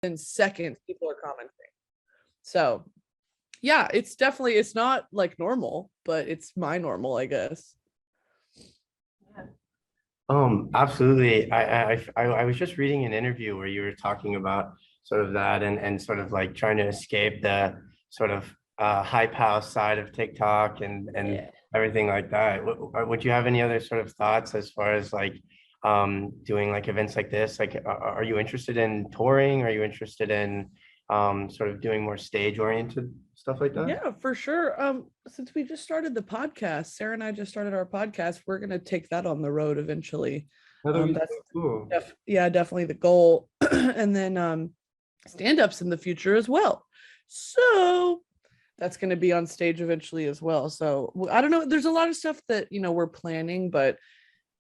within seconds people are commenting. So yeah, it's not like normal, but it's my normal, I guess. Absolutely. I was just reading an interview where you were talking about sort of that and sort of like trying to escape the sort of hype house side of TikTok and Yeah. everything like that. Would you have any other sort of thoughts as far as like doing like events like this? Like, are you interested in touring? Are you interested in sort of doing more stage oriented stuff like that? Yeah, for sure. Since we just started the podcast, Sarah and I just started our podcast, we're gonna take that on the road eventually. That'll be That's so cool. yeah, definitely the goal. And then stand-ups in the future as well. So that's going to be on stage eventually as well. So I don't know. There's a lot of stuff that, we're planning, but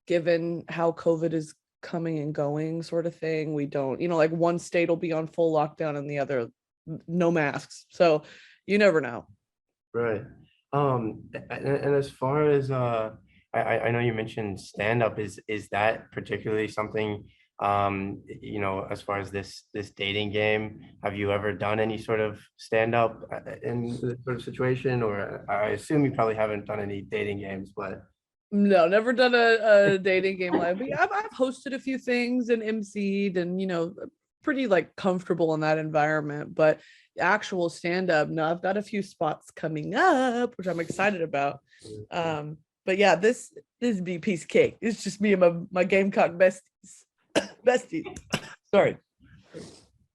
given how COVID is coming and going sort of thing, we don't, like one state will be on full lockdown and the other no masks. So you never know. Right. And as far as I know you mentioned stand up, is that particularly something as far as this dating game, have you ever done any sort of stand up in this sort of situation? Or I assume you probably haven't done any dating games, but No, never done a dating game live. But yeah, I've hosted a few things and emceed and, pretty like comfortable in that environment. But actual stand up, no, I've got a few spots coming up, which I'm excited about. But yeah, this be piece of cake. It's just me and my Gamecock besties. Besties. Sorry.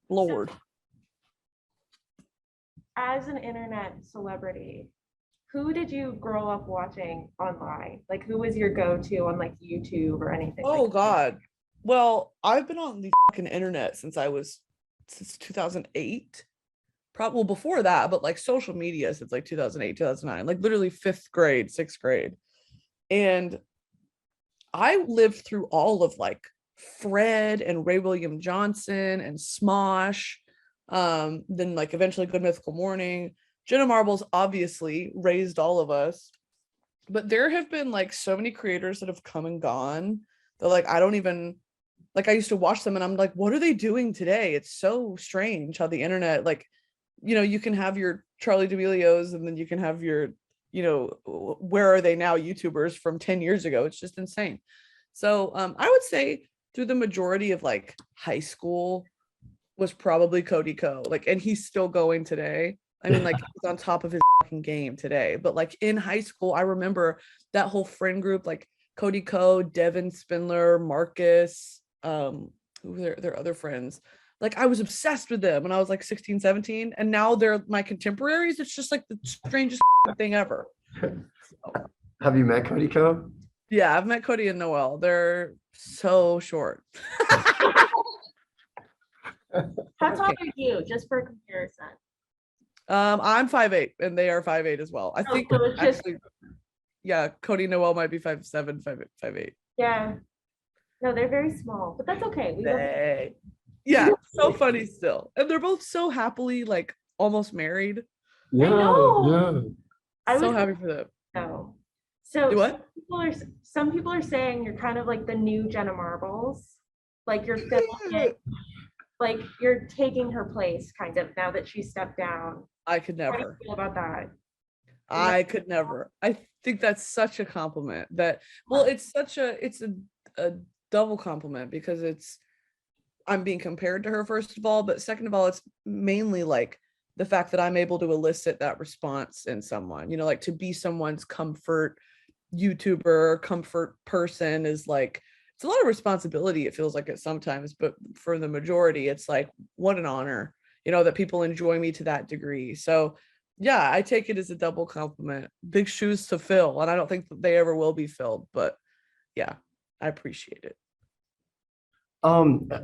Lord. As an internet celebrity, who did you grow up watching online? Like, who was your go-to on like YouTube or anything Oh like that? God. Well, I've been on the fucking internet since 2008. Probably before that, but like social media since like 2008, 2009, like literally fifth grade, sixth grade. And I lived through all of like Fred and Ray William Johnson and Smosh. Then like eventually Good Mythical Morning. Jenna Marbles obviously raised all of us. But there have been like so many creators that have come and gone that like I don't even like I used to watch them and I'm like, what are they doing today? It's so strange how the internet, like, you can have your Charlie D'Amelio's and then you can have your, where are they now YouTubers from 10 years ago. It's just insane. So I would say through the majority of like high school was probably Cody Co. Like, and he's still going today. I mean, like he's on top of his fucking game today. But like in high school, I remember that whole friend group, like Cody Co, Devin Spindler, Marcus, who were their other friends. Like I was obsessed with them when I was like 16, 17. And now they're my contemporaries. It's just like the strangest thing ever. So, have you met Cody Co? yeah, I've met Cody and Noel. They're so short. How tall are you, just for comparison? I'm 5'8", and they are 5'8" as well. I think so it's just actually, yeah, Cody Noel might be 5'7", 5'8". yeah. No, they're very small, but that's okay. We love Yeah, so funny still. And they're both so happily like almost married. I know. Yeah. I So was happy for them. no. So Do what? some people are saying you're kind of like the new Jenna Marbles. Like you're filling it, like you're taking her place kind of now that she stepped down. I could How do you never. feel about that? I could never. I think that's such a compliment that, well, it's a double compliment because I'm being compared to her, first of all, but second of all, it's mainly like the fact that I'm able to elicit that response in someone, like to be someone's comfort YouTuber, comfort person is like, it's a lot of responsibility. It feels like it sometimes, but for the majority, it's like, what an honor, that people enjoy me to that degree. So yeah, I take it as a double compliment. Big shoes to fill, and I don't think that they ever will be filled, but yeah, I appreciate it.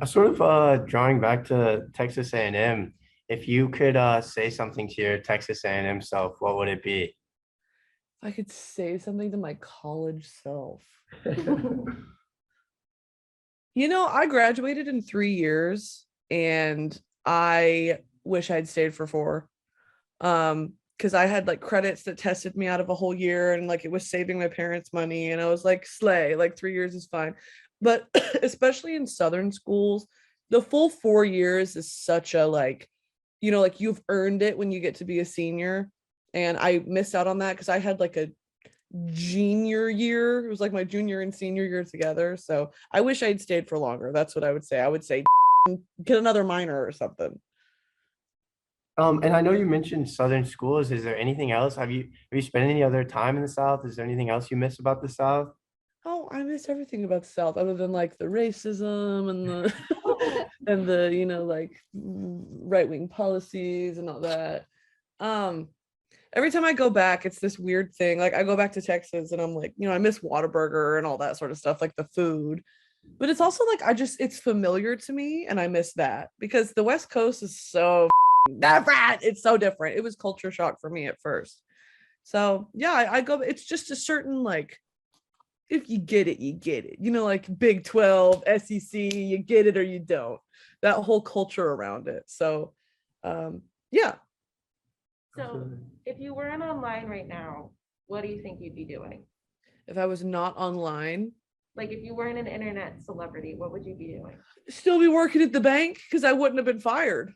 Sort of drawing back to Texas A&M, if you could say something to your Texas A&M self, what would it be? If I could say something to my college self. I graduated in 3 years and I wish I'd stayed for 4. Because I had like credits that tested me out of a whole year and like it was saving my parents money and I was like, slay, like 3 years is fine. But especially in Southern schools, the full 4 years is such a like, like you've earned it when you get to be a senior. And I missed out on that because I had like a junior year. It was like my junior and senior year together. So I wish I'd stayed for longer. That's what I would say. I would say get another minor or something. And I know you mentioned Southern schools. Is there anything else? Have you spent any other time in the South? Is there anything else you miss about the South? Oh, I miss everything about the South other than like the racism and the and the, like right-wing policies and all that. Um, every time I go back, it's this weird thing. Like I go back to Texas and I'm like, I miss Whataburger and all that sort of stuff, like the food. But it's also like it's familiar to me and I miss that because the West Coast is so different. It's so different. It was culture shock for me at first. So yeah, I go, it's just a certain like, if you get it, you get it. Like Big 12, SEC, you get it or you don't. That whole culture around it. So yeah. So if you weren't online right now, what do you think you'd be doing? If I was not online, like if you weren't an internet celebrity, what would you be doing? Still be working at the bank because I wouldn't have been fired.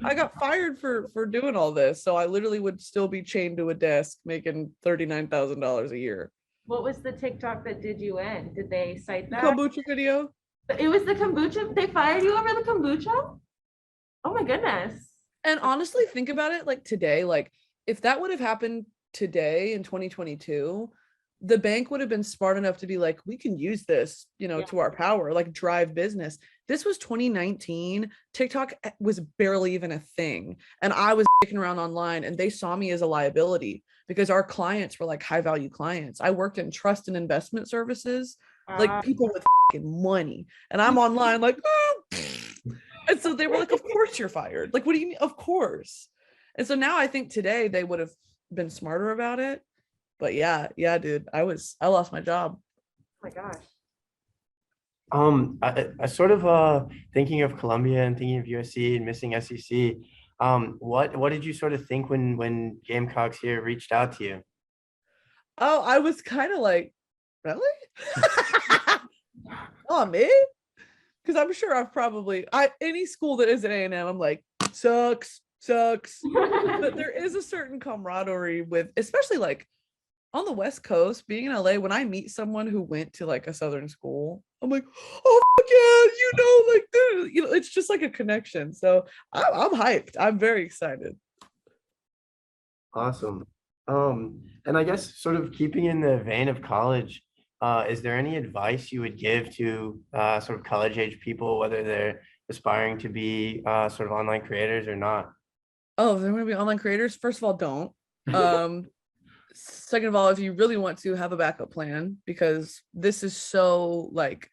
I got fired for doing all this. So I literally would still be chained to a desk making $39,000 a year. What was the TikTok that did you in? Did they cite that? Kombucha video. It was the kombucha. They fired you over the kombucha? Oh my goodness. And honestly, think about it like today, like if that would have happened today in 2022, the bank would have been smart enough to be like, we can use this, to our power, like drive business. This was 2019. TikTok was barely even a thing. And I was kicking around online and they saw me as a liability because our clients were like high value clients. I worked in trust and investment services, like people with money. And I'm online like, oh. And so they were like, of course you're fired. Like, what do you mean? Of course. And so now I think today they would have been smarter about it. But yeah, dude, I lost my job. Oh my gosh. I sort of thinking of Columbia and thinking of USC and missing SEC. What did you sort of think when Gamecocks here reached out to you? Oh, I was kind of like, really? Oh, me? Because I'm sure I've probably any school that isn't A&M, I'm like, sucks. But there is a certain camaraderie with, especially like on the West Coast, being in LA, when I meet someone who went to like a Southern school, I'm like, oh yeah, like it's just like a connection. So I'm hyped. I'm very excited. Awesome. And I guess sort of keeping in the vein of college, is there any advice you would give to sort of college age people, whether they're aspiring to be sort of online creators or not? Oh, they're going to be online creators? First of all, don't. Second of all, if you really want to, have a backup plan because this is so like,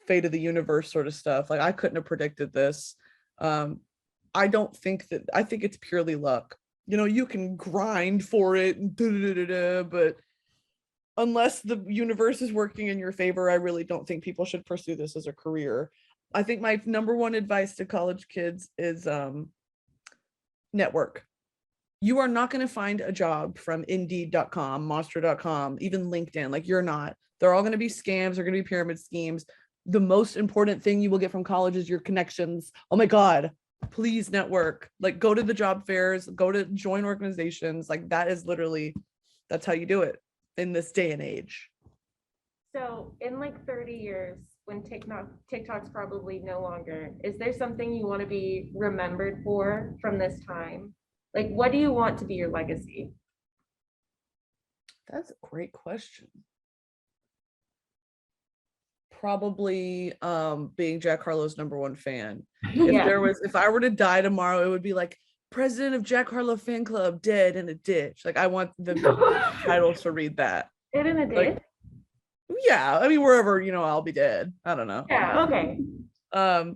fate of the universe sort of stuff. Like I couldn't have predicted this. I think it's purely luck. You can grind for it, but unless the universe is working in your favor, I really don't think people should pursue this as a career. I think my number one advice to college kids is network. You are not going to find a job from Indeed.com, Monster.com, even LinkedIn. Like you're not. They're all going to be scams. They're going to be pyramid schemes. The most important thing you will get from college is your connections. Oh my God, please network. Like go to the job fairs, join organizations. Like that's how you do it in this day and age. So in like 30 years, when TikTok's probably no longer, is there something you want to be remembered for from this time? Like, what do you want to be your legacy? That's a great question. Probably being Jack Harlow's number one fan. If I were to die tomorrow, it would be like president of Jack Harlow fan club dead in a ditch. Like I want the titles to read that. Dead in a ditch? Like, yeah, I mean wherever, I'll be dead. I don't know. Yeah, okay.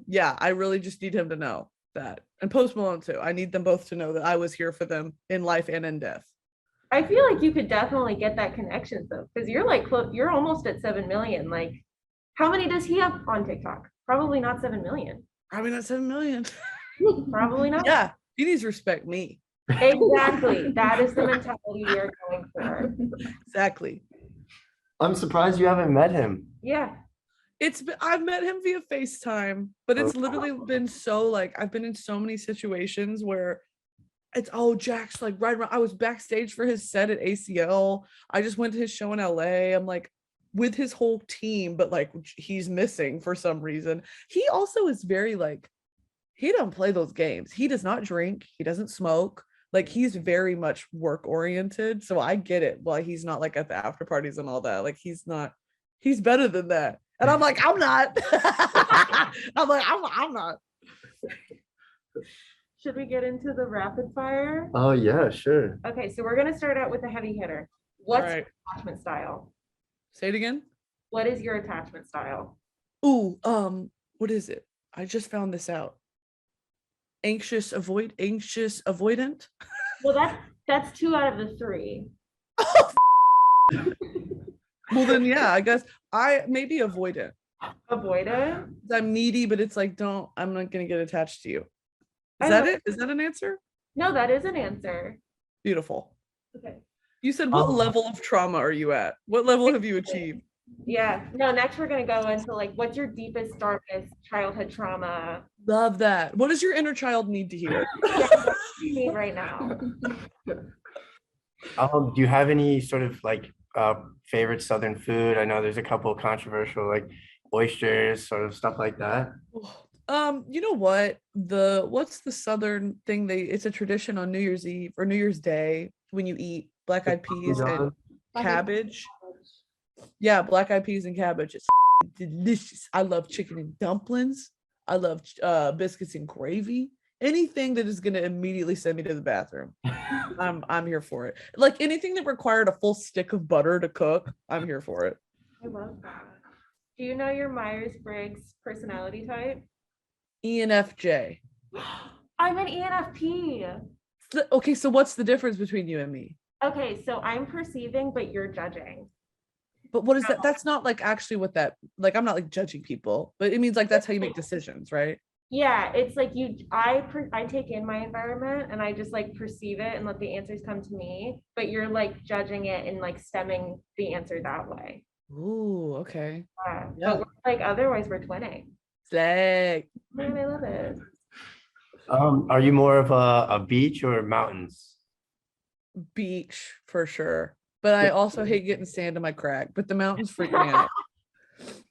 Yeah, I really just need him to know that. And Post Malone too. I need them both to know that I was here for them in life and in death. I feel like you could definitely get that connection though, because you're like you're almost at 7 million. Like, how many does he have on TikTok? Probably not 7 million. Probably not 7 million. Probably not. Yeah, he needs to respect me. Exactly. That is the mentality you're going for. Exactly. I'm surprised you haven't met him. Yeah. I've met him via FaceTime, but Oh, it's literally been so like I've been in so many situations where it's Jack's like right around. I was backstage for his set at ACL. I just went to his show in LA. I'm like with his whole team, but like he's missing for some reason. He also is very like he don't play those games. He does not drink. He doesn't smoke. Like he's very much work oriented. So I get it why he's not like at the after parties and all that. Like he's better than that. And I'm like, I'm not. I'm like, I'm not. Should we get into the rapid fire? oh yeah, sure. Okay, so we're gonna start out with a heavy hitter. What's All your right. attachment style? Say it again. What is your attachment style? Ooh, what is it? I just found this out. Anxious avoidant. Well, that's 2 out of the 3. Well then yeah, I guess I maybe avoidant. Avoidant? I'm needy, but it's like I'm not gonna get attached to you. Is I that love- it? Is that an answer? No, that is an answer. Beautiful. Okay. You said what Um, level of trauma are you at? What level have you achieved? Yeah. No, next we're gonna go into like what's your deepest, darkest childhood trauma? Love that. What does your inner child need to hear? Yeah, what do you need right now? Do you have any sort of like favorite Southern food? I know there's a couple of controversial like oysters, sort of stuff like that. You know what? What's the Southern thing? It's a tradition on New Year's Eve or New Year's Day when you eat black-eyed peas and cabbage. Yeah, black-eyed peas and cabbage. It's delicious. I love chicken and dumplings. I love biscuits and gravy. Anything that is gonna immediately send me to the bathroom. I'm here for it. Like anything that required a full stick of butter to cook, I'm here for it. I love that. Do you know your Myers-Briggs personality type? ENFJ. I'm an ENFP. Okay, so what's the difference between you and me? Okay, so I'm perceiving, but you're judging. But what is that? That's not like actually what that like. I'm not like judging people, but it means like that's how you make decisions, right? Yeah, it's like I take in my environment and I just like perceive it and let the answers come to me, but you're like judging it and like stemming the answer that way. Ooh, okay. Yeah. Yeah. But like otherwise we're twinning. Sick. Man, I love it. Are you more of a beach or mountains? Beach for sure. But I also hate getting sand in my crack, but the mountains freak me out.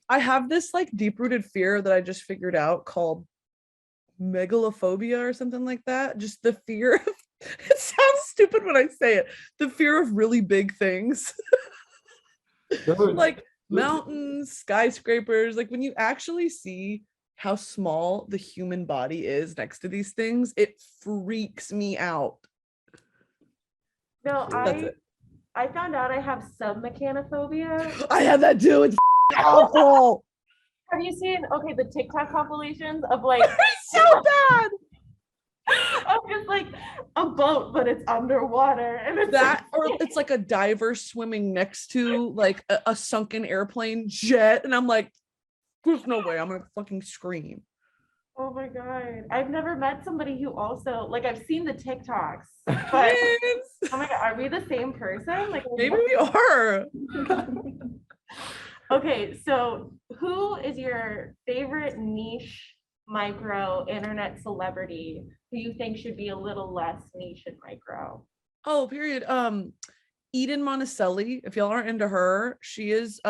I have this like deep-rooted fear that I just figured out called megalophobia or something like that. Just the fear of it sounds stupid when I say it. The fear of really big things. Like mountains, skyscrapers, like when you actually see how small the human body is next to these things, it freaks me out. No, That's it. I found out I have submechanophobia. I have that too. It's awful. Have you seen the TikTok compilations of like It's so bad. of just like a boat, but it's underwater and it's That or it's like a diver swimming next to like a sunken airplane jet, and I'm like, there's no way I'm gonna fucking scream. oh my God. I've never met somebody who also like I've seen the TikToks, but Friends. oh my God, are we the same person? Like Maybe we are. okay, so who is your favorite niche micro internet celebrity who you think should be a little less niche and micro? Oh, period. Eden Monticelli, if y'all aren't into her, she is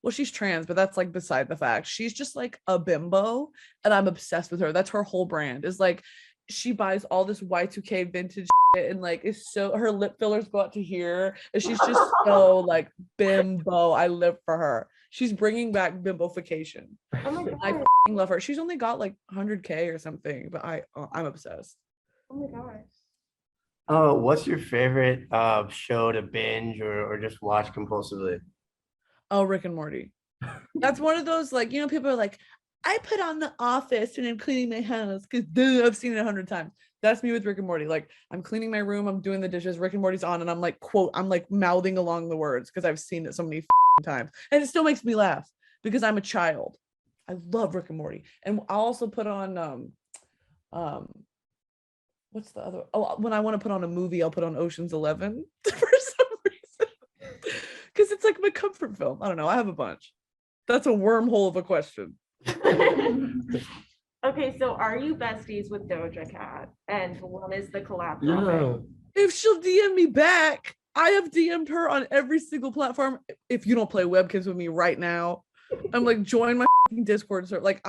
well, she's trans, but that's like beside the fact. She's just like a bimbo, and I'm obsessed with her. That's her whole brand. Is like she buys all this Y2K vintage shit and like is so her lip fillers go out to here, and she's just so like bimbo. I live for her. She's bringing back bimbofication. Oh my I God. love her. She's only got like 100K or something, but I'm obsessed. Oh my gosh. What's your favorite show to binge or just watch compulsively? Oh, Rick and Morty. That's one of those like, you know, people are like, I put on The Office when I'm cleaning my house because I've seen it 100 times. That's me with Rick and Morty. Like I'm cleaning my room, I'm doing the dishes, Rick and Morty's on, and I'm like, I'm like mouthing along the words because I've seen it so many times, and it still makes me laugh because I'm a child. I love Rick and Morty, and I'll also put on what's the other? Oh, when I want to put on a movie, I'll put on Ocean's 11 for some reason because it's like my comfort film. I don't know. I have a bunch. That's a wormhole of a question. Okay, so are you besties with Doja Cat? And when is the collab Yeah. dropping? If she'll DM me back, I have DM'd her on every single platform. If you don't play webkins with me right now, I'm like, join my Discord server. Like,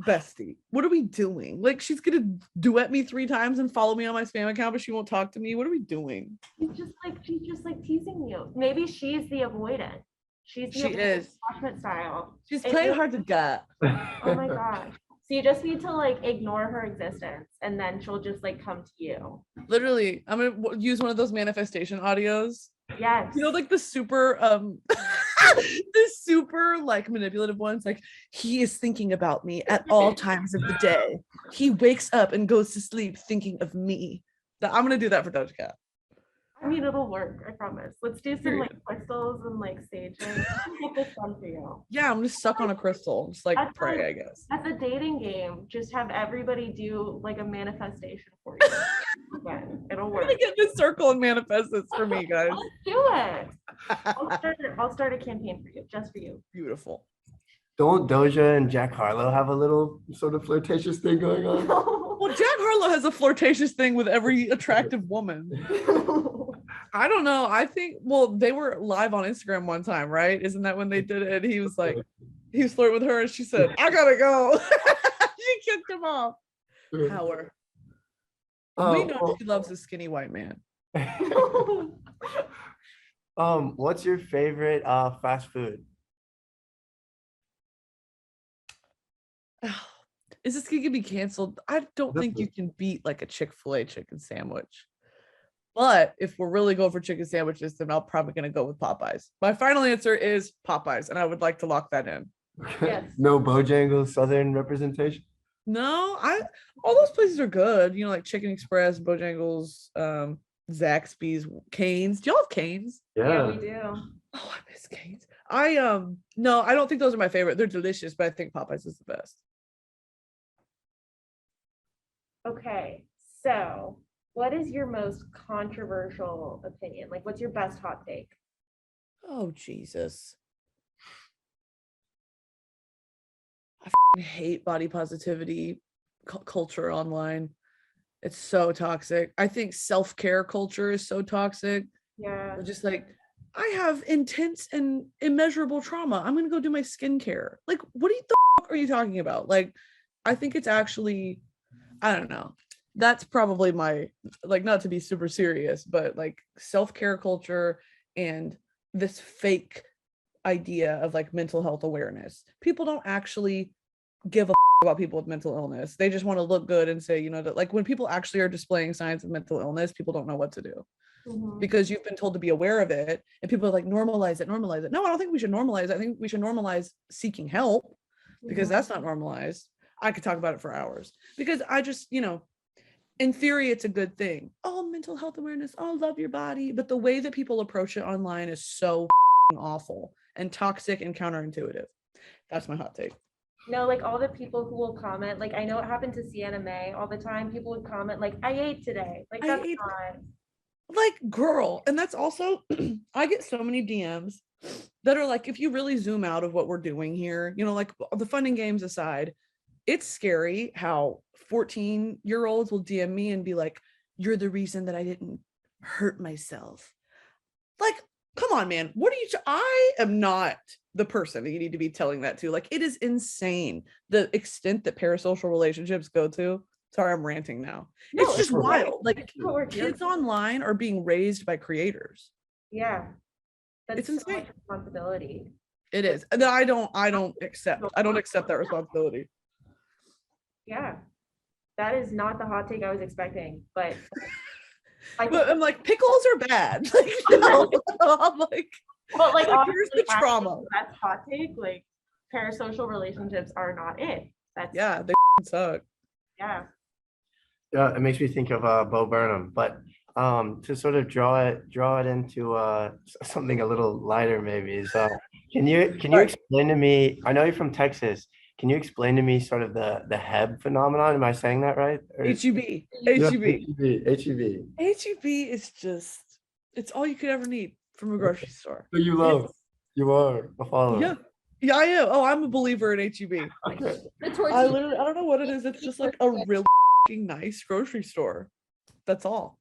bestie, what are we doing? Like, she's gonna duet me 3 times and follow me on my spam account, but she won't talk to me. What are we doing? She's just like teasing you. Maybe she's the avoidant. She's the She is. attachment style. She's It playing really- hard to get. Oh my gosh. So you just need to like ignore her existence and then she'll just like come to you. Literally, I'm gonna use one of those manifestation audios. Yes. You know, like the super the super like manipulative ones, like, he is thinking about me at all times of the day. He wakes up and goes to sleep thinking of me. I'm gonna do that for Doja Cat. I mean, it'll work. I promise. Let's do some like crystals and like saging. Get this done for you. Yeah, I'm gonna suck on a crystal, just like That's pray, like- I guess. As a dating game, just have everybody do like a manifestation for you. Again, it'll I'm work. gonna get in this circle and manifest this for me, guys. Let's do it. I'll start a campaign for you, just for you. Beautiful. Don't Doja and Jack Harlow have a little sort of flirtatious thing going on? Well, Jack Harlow has a flirtatious thing with every attractive woman. I don't know. I think, well, they were live on Instagram one time, right? Isn't that when they did it? He was like, he was flirting with her and she said, I gotta go. She kicked him off. Power. We know well, she loves a skinny white man. what's your favorite fast food? Is this gonna be canceled? I don't think you can beat like a Chick-fil-A chicken sandwich. But if we're really going for chicken sandwiches, then I'm probably gonna go with Popeyes. My final answer is Popeyes, and I would like to lock that in. Yes. No Bojangles Southern representation? No, all those places are good. You know, like Chicken Express, Bojangles, Zaxby's, Cane's. Do y'all have Cane's? Yeah, we do. Oh, I miss Cane's. No, I don't think those are my favorite. They're delicious, but I think Popeyes is the best. Okay, so what is your most controversial opinion? Like, what's your best hot take? Oh, Jesus. I hate body positivity culture online. It's so toxic. I think self-care culture is so toxic. Yeah. They're just like, I have intense and immeasurable trauma. I'm gonna go do my skincare. Like, what the fuck are you talking about? Like, I think it's actually, I don't know. That's probably my, like, not to be super serious, but like self-care culture and this fake idea of like mental health awareness. People don't actually give a about people with mental illness. They just want to look good and say, you know, that like when people actually are displaying signs of mental illness, people don't know what to do. Because you've been told to be aware of it and people are like, normalize it. No, I don't think we should normalize it. I think we should normalize seeking help because that's not normalized. I could talk about it for hours because I just, you know, in theory, it's a good thing. Oh, mental health awareness. Oh, love your body. But the way that people approach it online is so awful and toxic and counterintuitive. That's my hot take. No, like all the people who will comment, like I know it happened to Sienna May all the time. People would comment like, I ate today. Like that's not. Like, girl, and that's also, I get so many DMs that are like, if you really zoom out of what we're doing here, you know, like the fun and games aside, it's scary how 14-year-olds will DM me and be like, you're the reason that I didn't hurt myself. Like, come on, man. What are you? I am not the person that you need to be telling that to. Like, it is insane the extent that parasocial relationships go to. Sorry, I'm ranting now. No, it's just wild. Like, It's kids online are being raised by creators. Yeah. That's It's insane. so much responsibility. It is. And I don't accept that responsibility. Yeah. That is not the hot take I was expecting, but But I'm like, pickles are bad. Like, no. I'm like, but like here's the trauma. That's hot take. Like parasocial relationships are not it. That's Yeah, they suck. yeah. Yeah, it makes me think of Bo Burnham, but to sort of draw it into something a little lighter maybe is can you explain to me, I know you're from Texas, can you explain to me sort of the HEB phenomenon? Am I saying that right? HEB. HEB is just, it's all you could ever need from a grocery store. You love, you are a follower. Yeah. Yeah, I am. Oh, I'm a believer in HEB. Okay. The tortilla. I don't know what it is. It's just like a really nice grocery store. That's all.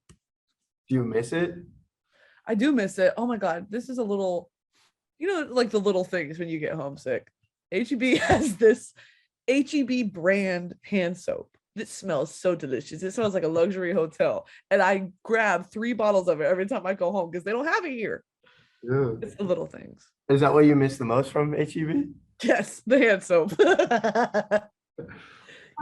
Do you miss it? I do miss it. Oh my God. This is a little, like the little things when you get homesick. HEB has this HEB brand hand soap. That smells so delicious. It smells like a luxury hotel. And I grab 3 bottles of it every time I go home because they don't have it here. Yeah. It's the little things. Is that what you miss the most from HEB? Yes, the hand soap.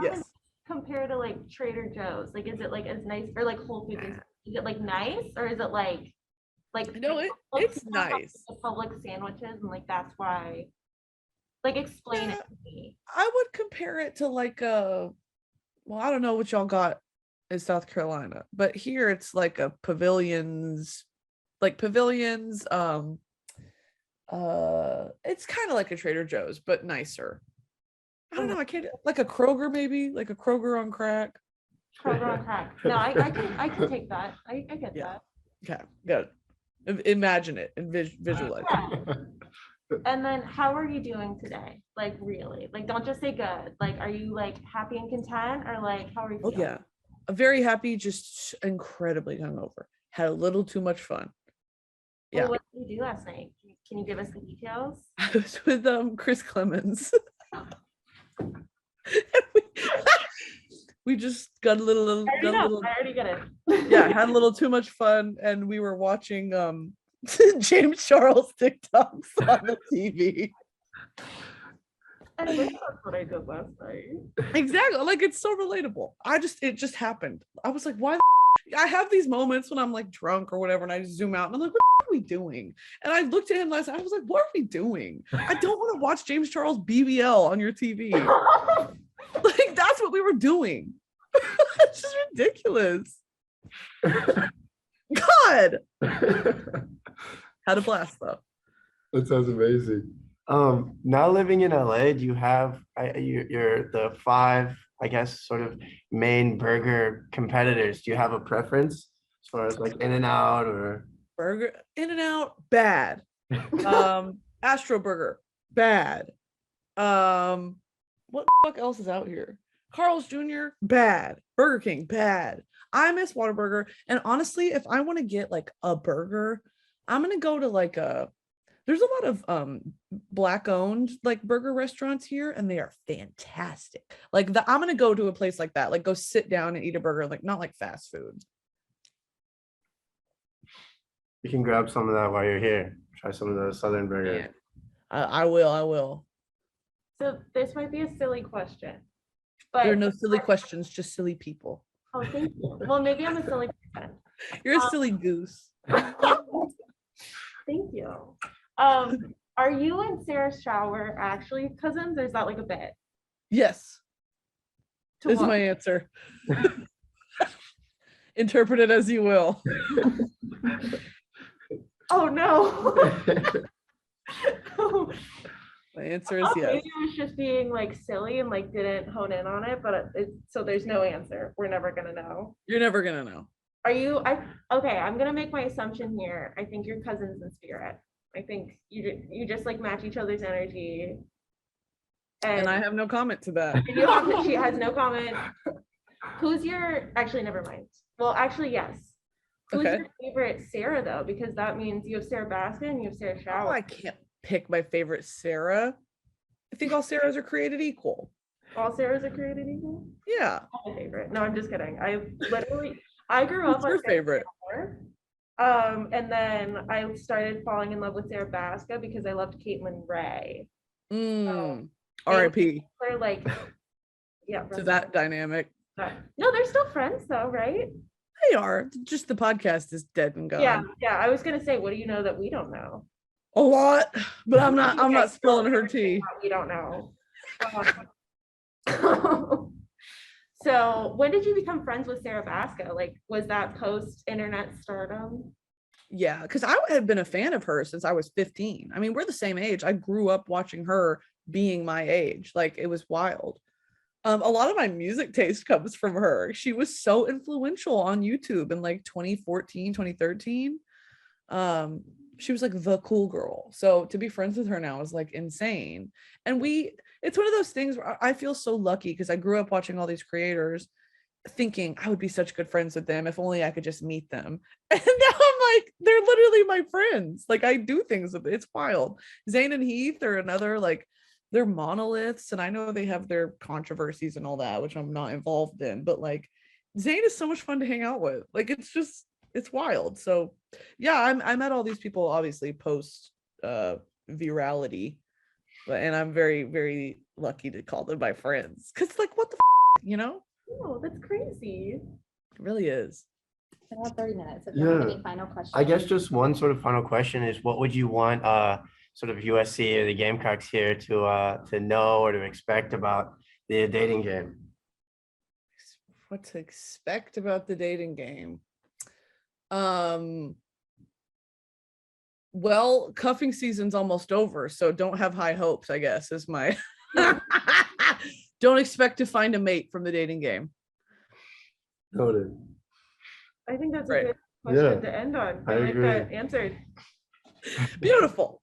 Yes. Compared to like Trader Joe's, like is it like as nice or like Whole Foods? Is it like nice or is it like No, it's nice. the public sandwiches and like that's why. Like explain it to me. I would compare it to like well, I don't know what y'all got in South Carolina, but here it's like a pavilions. It's kind of like a Trader Joe's, but nicer. I don't know. I can't like a Kroger, maybe like a Kroger on crack. Kroger on crack. No, I can take that. I get Yeah. that. Okay, good. Imagine it and visualize it. Yeah. And then how are you doing today? Like really? Like don't just say good. Like are you like happy and content or like how are you Oh feeling? yeah, I'm very happy. Just incredibly hungover. Had a little too much fun. Yeah. Well, what did you do last night? Can you give us the details? I was with Chris Clemens. we just got a little I already get it. yeah, had a little too much fun, and we were watching James Charles TikToks on the TV. I wish that's what I did last night. Exactly, like it's so relatable. It just happened. I was like, why? I have these moments when I'm like drunk or whatever, and I just zoom out and I'm like, what are we doing? And I looked at him last night. I was like, what are we doing? I don't want to watch James Charles BBL on your TV. Like that's what we were doing. It's just ridiculous. God. Had a blast though. That sounds amazing. Now living in LA, do you have you're the 5, I guess, sort of main burger competitors? Do you have a preference as far as like In-N-Out or Burger In-N-Out, bad. Astro Burger, bad. What the fuck else is out here? Carl's Jr., bad. Burger King, bad. I miss Whataburger. And honestly, if I want to get like a burger, I'm gonna go to like there's a lot of black owned like burger restaurants here, and they are fantastic. Like I'm gonna go to a place like that, like go sit down and eat a burger, like not like fast food. you can grab some of that while you're here? Try some of the Southern burger. Yeah. I will. So this might be a silly question, There are but no silly questions, just silly people. oh, thank you. Well, maybe I'm a silly person. You're a silly goose. Thank you. Are you and Sarah Shower actually cousins, or is that like a bit? Yes, To is what? my answer. Interpret it as you will. Oh no. My answer is Oh, yes. maybe I was just being like silly and like didn't hone in on it, but so there's no answer. We're never gonna know. You're never gonna know. Are you? Okay. I'm gonna make my assumption here. I think you're cousins in spirit. I think you just like match each other's energy. And I have no comment to that. She has no comment. Who's your? Actually, never mind. Well, actually, yes. Who's Okay. your favorite Sarah though? Because that means you have Sarah Baskin and you have Sarah Oh, Shower. I can't pick my favorite Sarah. I think all Sarahs are created equal. All Sarahs are created equal. Yeah. My favorite. No, I'm just kidding. I grew up What's on your Sarah favorite? Shower. And then I started falling in love with Sarah Baska because I loved Caitlin Ray. R.I.P. They're like, yeah. to that dynamic. No, they're still friends though, right? They are. Just the podcast is dead and gone. Yeah. I was gonna say, what do you know that we don't know? A lot, but I'm not spilling her tea. We don't know. So when did you become friends with Sarah Baska? Like, was that post internet stardom? Yeah, because I have been a fan of her since I was 15. I mean, we're the same age. I grew up watching her being my age. Like, it was wild. A lot of my music taste comes from her. She was so influential on YouTube in like 2014, 2013. she was like the cool girl. So to be friends with her now is like insane. And it's one of those things where I feel so lucky because I grew up watching all these creators thinking I would be such good friends with them if only I could just meet them. And now I'm like, they're literally my friends. Like I do things with it's wild. Zayn and Heath are another, like they're monoliths, and I know they have their controversies and all that, which I'm not involved in, but like Zayn is so much fun to hang out with. Like it's wild. So yeah, I met all these people obviously post virality, and I'm very, very lucky to call them my friends. Cause like what the you know? Oh, that's crazy. It really is. We have 30 minutes. If you have Yeah. any final questions. I guess just one sort of final question is, what would you want sort of USC or the Gamecocks here to know or to expect about the dating game? What to expect about the dating game? Well, cuffing season's almost over, so don't have high hopes, I guess, is my don't expect to find a mate from the dating game. Noted. I think that's Right. a good question Yeah, to end on. I I like agree. that answered. Beautiful.